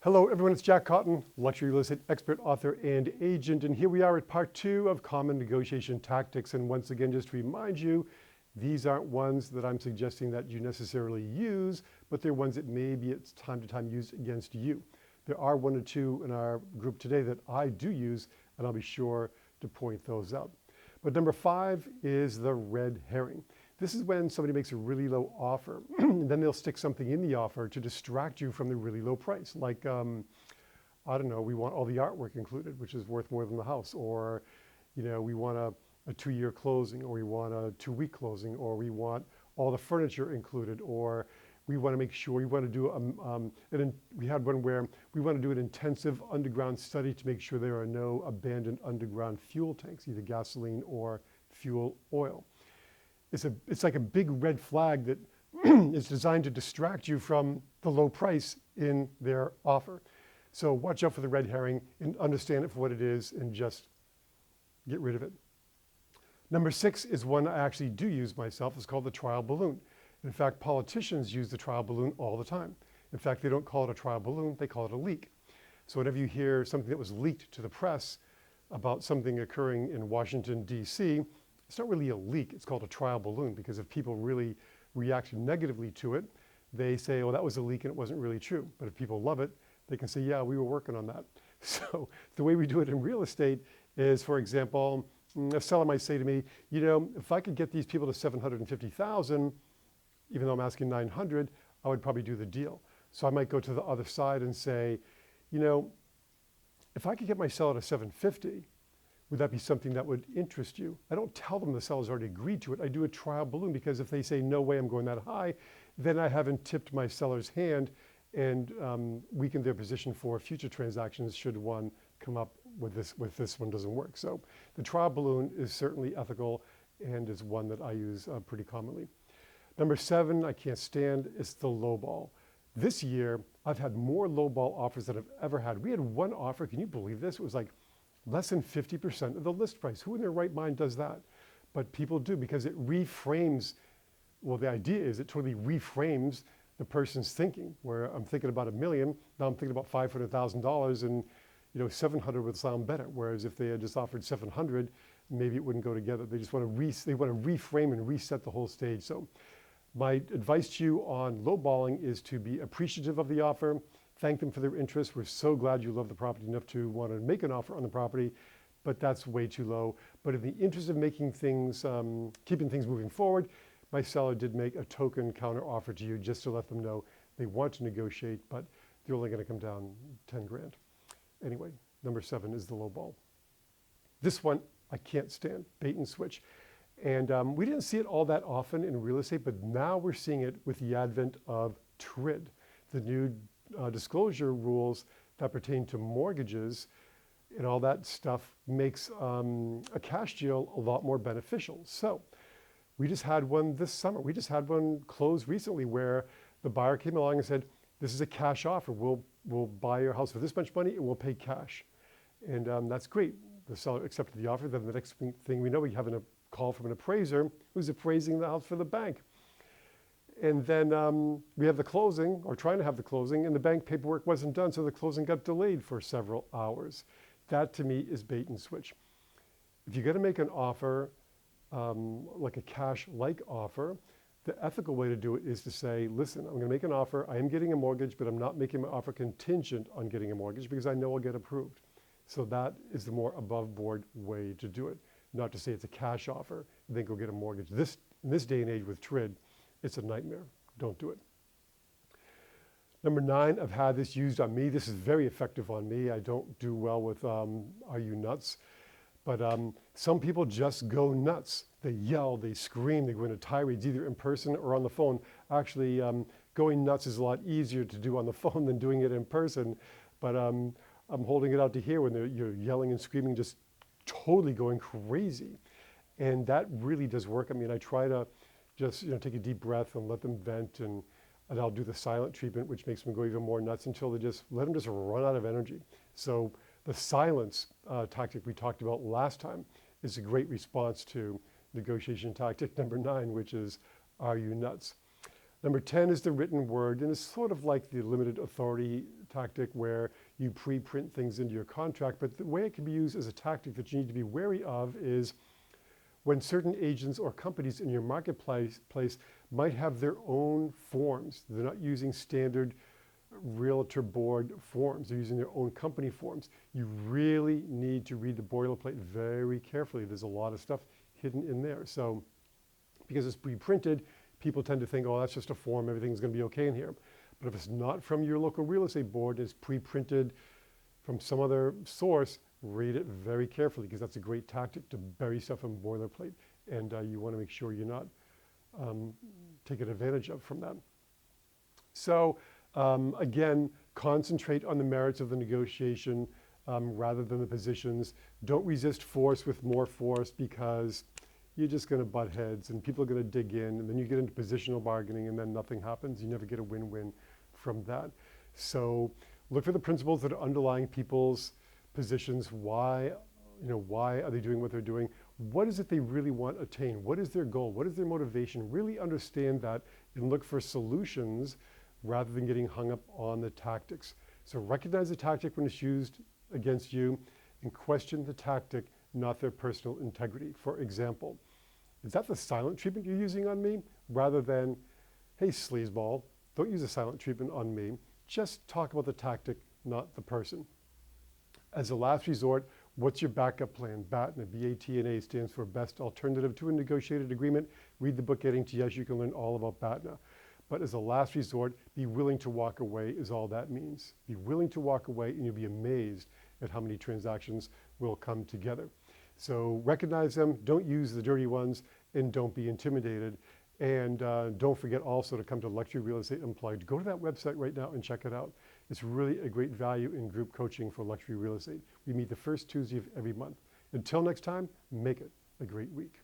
Hello everyone, it's Jack Cotton, luxury real estate expert, author, and agent. And here we are at part 2 of common negotiation tactics. And once again, just to remind you, these aren't ones that I'm suggesting that you necessarily use, but they're ones that maybe it's time to time used against you. There are 1 or 2 in our group today that I do use, and I'll be sure to point those out. But number 5 is the red herring. This is when somebody makes a really low offer, and then they'll stick something in the offer to distract you from the really low price. Like, I don't know, we want all the artwork included, which is worth more than the house. Or, you know, we want a 2-year closing, or we want a 2-week closing, or we want all the furniture included, or we want to make sure, we want to do, we had one where we want to do an intensive underground study to make sure there are no abandoned underground fuel tanks, either gasoline or fuel oil. It's like a big red flag that is designed to distract you from the low price in their offer. So watch out for the red herring and understand it for what it is and just get rid of it. Number 6 is one I actually do use myself. It's called the trial balloon. In fact, politicians use the trial balloon all the time. In fact, they don't call it a trial balloon, they call it a leak. So whenever you hear something that was leaked to the press about something occurring in Washington, D.C., it's not really a leak, it's called a trial balloon, because if people really react negatively to it, they say, oh, that was a leak and it wasn't really true. But if people love it, they can say, yeah, we were working on that. So the way we do it in real estate is, for example, a seller might say to me, you know, if I could get these people to 750,000, even though I'm asking 900, I would probably do the deal. So I might go to the other side and say, you know, if I could get my seller to 750, would that be something that would interest you? I don't tell them the seller's already agreed to it. I do a trial balloon, because if they say, no way, I'm going that high, then I haven't tipped my seller's hand and weakened their position for future transactions should one come up with this one doesn't work. So the trial balloon is certainly ethical and is one that I use pretty commonly. Number 7, I can't stand, is the lowball. This year, I've had more lowball offers than I've ever had. We had one offer, can you believe this? It was like less than 50% of the list price. Who in their right mind does that? But people do, because it reframes, well, the idea is it totally reframes the person's thinking, where I'm thinking about $1 million, now I'm thinking about $500,000, and you know, 700 would sound better. Whereas if they had just offered 700, maybe it wouldn't go together. They just want to reframe and reset the whole stage. So my advice to you on lowballing is to be appreciative of the offer. Thank them for their interest. We're so glad you love the property enough to want to make an offer on the property, but that's way too low. But in the interest of making things, keeping things moving forward, my seller did make a token counter offer to you just to let them know they want to negotiate, but they're only going to come down 10 grand. Anyway, number 7 is the low ball. This one I can't stand, bait and switch. And we didn't see it all that often in real estate, but now we're seeing it with the advent of TRID, the new disclosure rules that pertain to mortgages, and all that stuff makes a cash deal a lot more beneficial. So we just had one this summer. We just had one close recently where the buyer came along and said, this is a cash offer. We'll buy your house for this much money and we'll pay cash. And that's great. The seller accepted the offer. Then the next thing we know, we have a call from an appraiser who's appraising the house for the bank. And then we have the closing, or trying to have the closing, and the bank paperwork wasn't done, so the closing got delayed for several hours. That to me is bait and switch. If you're going to make an offer, like a cash-like offer, the ethical way to do it is to say, listen, I'm going to make an offer. I am getting a mortgage, but I'm not making my offer contingent on getting a mortgage because I know I'll get approved. So that is the more above-board way to do it. Not to say it's a cash offer, then go get a mortgage. In this day and age with TRID, it's a nightmare. Don't do it. Number 9, I've had this used on me. This is very effective on me. I don't do well with are you nuts? But some people just go nuts. They yell, they scream, they go into tirades either in person or on the phone. Actually, going nuts is a lot easier to do on the phone than doing it in person. But I'm holding it out to here when you're yelling and screaming, just totally going crazy. And that really does work. I mean, I try to just take a deep breath and let them vent, and I'll do the silent treatment, which makes them go even more nuts until they let them just run out of energy. So the silence tactic we talked about last time is a great response to negotiation tactic number 9, which is, are you nuts? Number 10 is the written word, and it's sort of like the limited authority tactic where you pre-print things into your contract, but the way it can be used as a tactic that you need to be wary of is when certain agents or companies in your marketplace might have their own forms. They're not using standard realtor board forms. They're using their own company forms. You really need to read the boilerplate very carefully. There's a lot of stuff hidden in there. So because it's pre-printed, people tend to think, oh, that's just a form, everything's going to be okay in here. But if it's not from your local real estate board, it's pre-printed from some other source, read it very carefully, because that's a great tactic to bury stuff in boilerplate, and you want to make sure you're not taken advantage of from that. So again, concentrate on the merits of the negotiation rather than the positions. Don't resist force with more force, because you're just going to butt heads and people are going to dig in, and then you get into positional bargaining and then nothing happens. You never get a win-win from that. So look for the principles that are underlying people's positions. Why are they doing what they're doing? What is it they really want to attain? What is their goal? What is their motivation? Really understand that and look for solutions rather than getting hung up on the tactics. So recognize the tactic when it's used against you and question the tactic, not their personal integrity. For example, is that the silent treatment you're using on me? Rather than, hey, sleazeball, don't use a silent treatment on me. Just talk about the tactic, not the person. As a last resort, what's your backup plan? BATNA, B-A-T-N-A, stands for Best Alternative to a Negotiated Agreement. Read the book Getting to Yes, you can learn all about BATNA. But as a last resort, be willing to walk away is all that means. Be willing to walk away, and you'll be amazed at how many transactions will come together. So recognize them, don't use the dirty ones, and don't be intimidated. And don't forget also to come to Luxury Real Estate Unplugged. Go to that website right now and check it out. It's really a great value in group coaching for luxury real estate. We meet the first Tuesday of every month. Until next time, make it a great week.